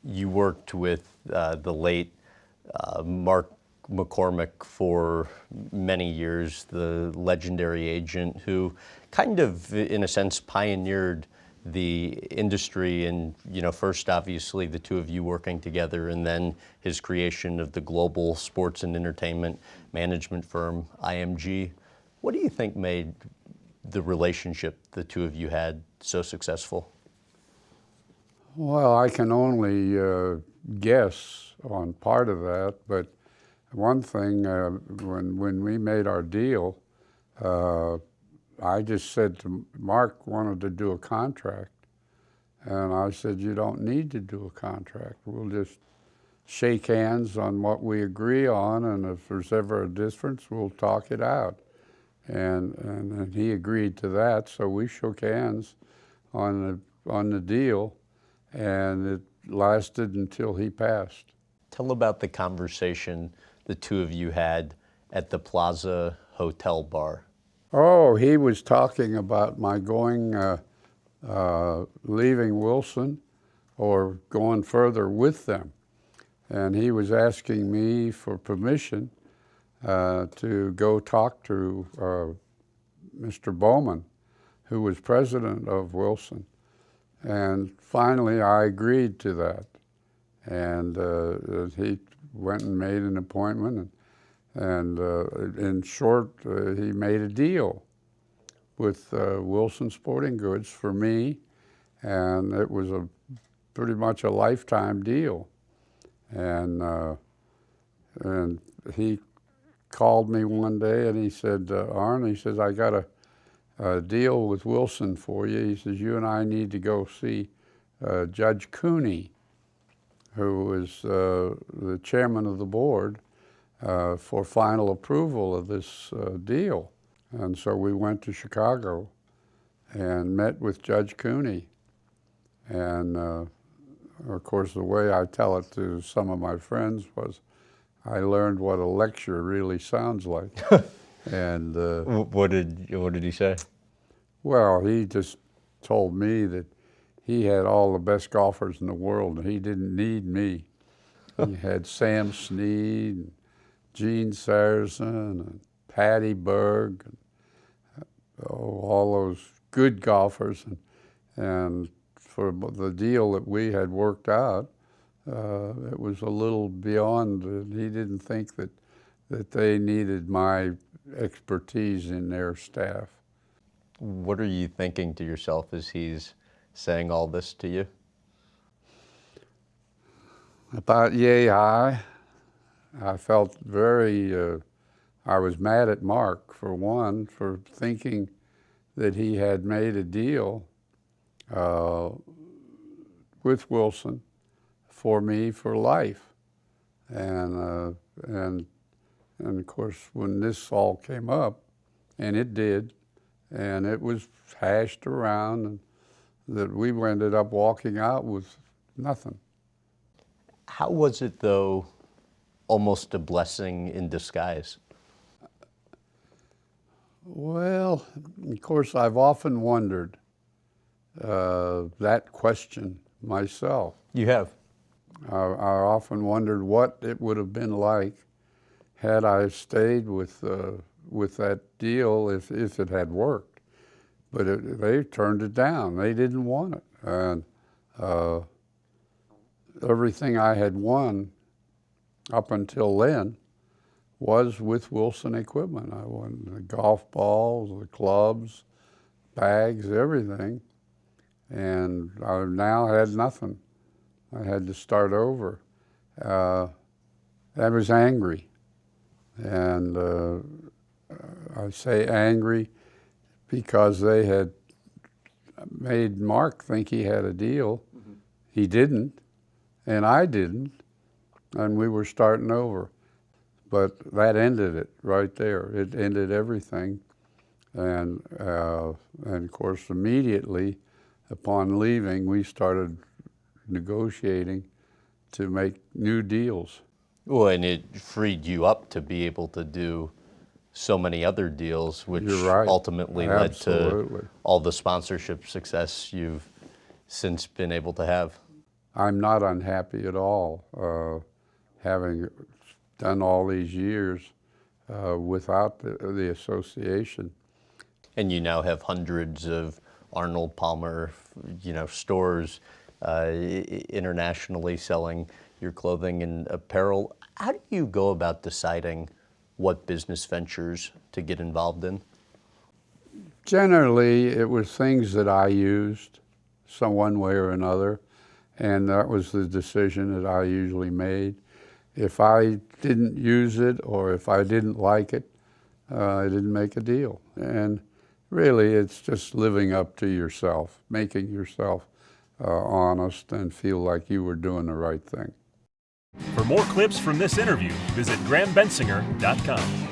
You worked with the late Mark McCormick for many years, the legendary agent who kind of, in a sense, pioneered the industry. And, first, obviously, the two of you working together, and then his creation of the global sports and entertainment management firm, IMG. What do you think made the relationship the two of you had so successful? Well, I can only guess on part of that, but one thing, when we made our deal, I just said to Mark, wanted to do a contract, and I said, you don't need to do a contract. We'll just shake hands on what we agree on, and if there's ever a difference, we'll talk it out. And he agreed to that, so we shook hands on the deal, and it lasted until he passed. Tell about the conversation the two of you had at the Plaza Hotel bar. Oh, he was talking about my leaving Wilson or going further with them. And he was asking me for permission to go talk to Mr. Bowman, who was president of Wilson. And finally, I agreed to that. And he went and made an appointment. And in short, he made a deal with Wilson Sporting Goods for me. And it was pretty much a lifetime deal. And he called me one day and he said, Arn, he says, I got a deal with Wilson for you. He says, you and I need to go see Judge Cooney, who is the chairman of the board, for final approval of this deal. And so we went to Chicago and met with Judge Cooney. And of course, the way I tell it to some of my friends was, I learned what a lecture really sounds like. And what did he say? Well, he just told me that he had all the best golfers in the world, and he didn't need me. He had Sam Snead, and Gene Saracen, and Patty Berg, and all those good golfers. And for the deal that we had worked out, it was a little beyond. He didn't think that they needed my expertise in their staff. What are you thinking to yourself as he's saying all this to you? About yay high. I felt I was mad at Mark, for one, for thinking that he had made a deal with Wilson for me for life. And of course, when this all came up, and it did, and it was hashed around, and that we ended up walking out with nothing. How was it, though, almost a blessing in disguise? Well, of course, I've often wondered that question myself. You have? I often wondered what it would have been like had I stayed with that deal if it had worked. But they turned it down. They didn't want it. And everything I had won up until then was with Wilson Equipment. I won the golf balls, the clubs, bags, everything. And I now had nothing. I had to start over. I was angry. And I say angry because they had made Mark think he had a deal. Mm-hmm. He didn't, and I didn't, and we were starting over. But that ended it right there. It ended everything. And of course, immediately upon leaving, we started negotiating to make new deals. Well, and it freed you up to be able to do so many other deals, which right. Ultimately Absolutely. led to all the sponsorship success you've since been able to have. I'm not unhappy at all, having done all these years without the association. And you now have hundreds of Arnold Palmer, stores internationally selling your clothing and apparel. How do you go about deciding what business ventures to get involved in? Generally, it was things that I used, some one way or another, and that was the decision that I usually made. If I didn't use it or if I didn't like it, I didn't make a deal. And really, it's just living up to yourself, making yourself honest and feel like you were doing the right thing. For more clips from this interview, visit GrahamBensinger.com.